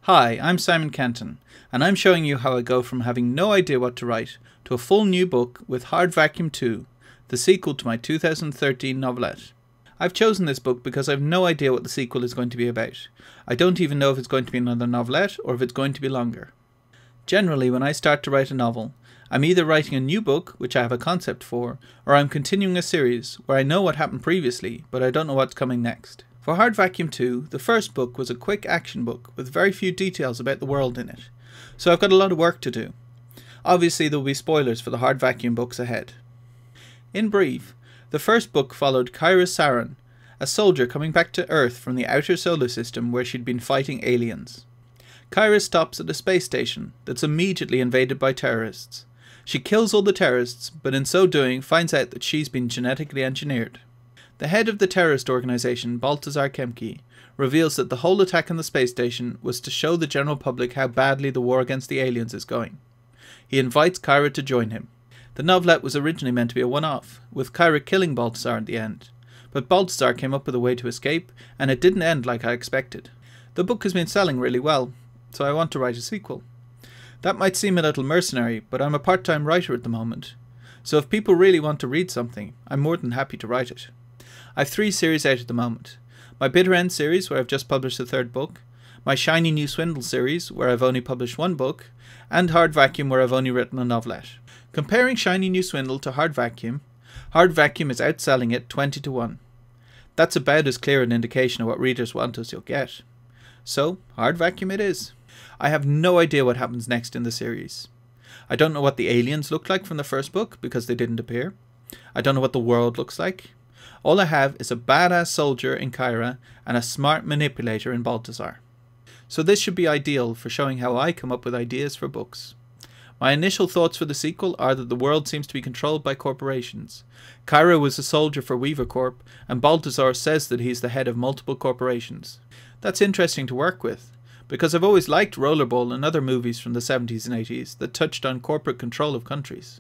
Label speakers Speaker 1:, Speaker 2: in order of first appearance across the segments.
Speaker 1: Hi, I'm Simon Kenton, and I'm showing you how I go from having no idea what to write to a full new book with Hard Vacuum 2, the sequel to my 2013 novelette. I've chosen this book because I have no idea what the sequel is going to be about. I don't even know if it's going to be another novelette or if it's going to be longer. Generally, when I start to write a novel, I'm either writing a new book, which I have a concept for, or I'm continuing a series where I know what happened previously, but I don't know what's coming next. For Hard Vacuum 2, the first book was a quick action book with very few details about the world in it, so I've got a lot of work to do. Obviously there will be spoilers for the Hard Vacuum books ahead. In brief, the first book followed Kyra Saran, a soldier coming back to Earth from the outer solar system where she'd been fighting aliens. Kyra stops at a space station that's immediately invaded by terrorists. She kills all the terrorists, but in so doing finds out that she's been genetically engineered. The head of the terrorist organization, Baltazar Kemke, reveals that the whole attack on the space station was to show the general public how badly the war against the aliens is going. He invites Kyra to join him. The novelette was originally meant to be a one-off, with Kyra killing Baltazar at the end, but Baltazar came up with a way to escape, and it didn't end like I expected. The book has been selling really well, so I want to write a sequel. That might seem a little mercenary, but I'm a part-time writer at the moment, so if people really want to read something, I'm more than happy to write it. I've 3 series out at the moment. My Bitter End series, where I've just published the 3rd book, my Shiny New Swindle series, where I've only published 1 book, and Hard Vacuum, where I've only written a novelette. Comparing Shiny New Swindle to Hard Vacuum is outselling it 20 to 1. That's about as clear an indication of what readers want as you'll get. So, Hard Vacuum it is. I have no idea what happens next in the series. I don't know what the aliens look like from the first book, because they didn't appear. I don't know what the world looks like. All I have is a badass soldier in Kyra and a smart manipulator in Baltazar. So this should be ideal for showing how I come up with ideas for books. My initial thoughts for the sequel are that the world seems to be controlled by corporations. Kyra was a soldier for Weaver Corp, and Baltazar says that he's the head of multiple corporations. That's interesting to work with, because I've always liked Rollerball and other movies from the 70s and 80s that touched on corporate control of countries.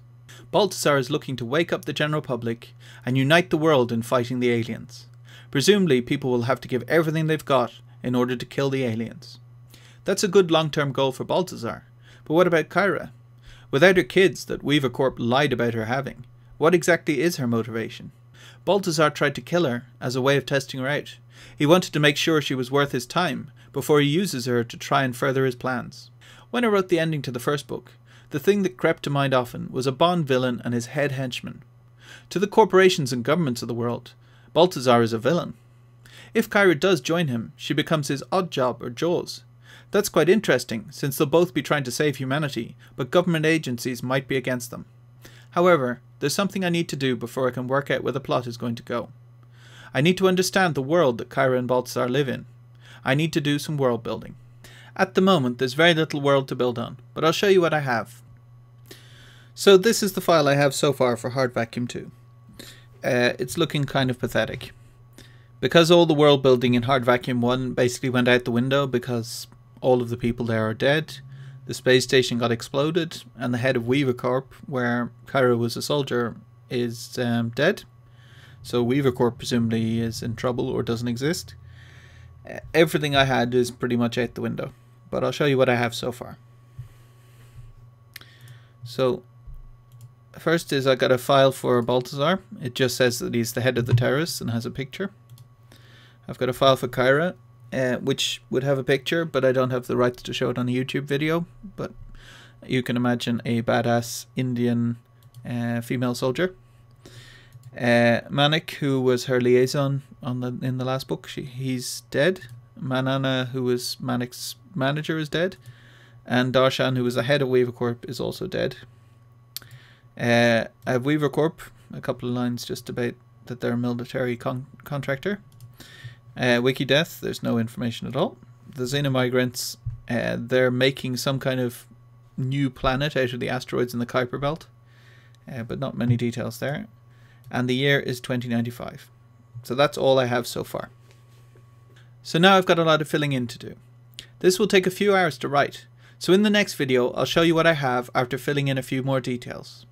Speaker 1: Baltazar is looking to wake up the general public and unite the world in fighting the aliens. Presumably people will have to give everything they've got in order to kill the aliens. That's a good long-term goal for Baltazar, but what about Kyra? Without her kids that Weaver Corp lied about her having, what exactly is her motivation? Baltazar tried to kill her as a way of testing her out. He wanted to make sure she was worth his time before he uses her to try and further his plans. When I wrote the ending to the first book, the thing that crept to mind often was a Bond villain and his head henchman. To the corporations and governments of the world, Baltazar is a villain. If Kyra does join him, she becomes his Oddjob or Jaws. That's quite interesting, since they'll both be trying to save humanity, but government agencies might be against them. However, there's something I need to do before I can work out where the plot is going to go. I need to understand the world that Kyra and Baltazar live in. I need to do some world building. At the moment, there's very little world to build on, but I'll show you what I have. So this is the file I have so far for Hard Vacuum 2. It's looking kind of pathetic. Because all the world building in Hard Vacuum 1 basically went out the window because all of the people there are dead, the space station got exploded, and the head of Weaver Corp, where Kyra was a soldier, is dead. So Weaver Corp presumably is in trouble or doesn't exist. Everything I had is pretty much out the window, but I'll show you what I have so far. So first is I got a file for Baltazar. It just says that he's the head of the terrorists and has a picture. I've got a file for Kyra, which would have a picture, but I don't have the rights to show it on a YouTube video. But you can imagine a badass Indian female soldier. Manik, who was her liaison in the last book, he's dead. Manana, who was Manik's manager, is dead. And Darshan, who was the head of Weaver Corp, is also dead. I have Weaver Corp, a couple of lines just about that they're a military contractor. Wikideath, there's no information at all. The Xenomigrants, they're making some kind of new planet out of the asteroids in the Kuiper Belt, but not many details there. And the year is 2095. So that's all I have so far. So now I've got a lot of filling in to do. This will take a few hours to write, so in the next video I'll show you what I have after filling in a few more details.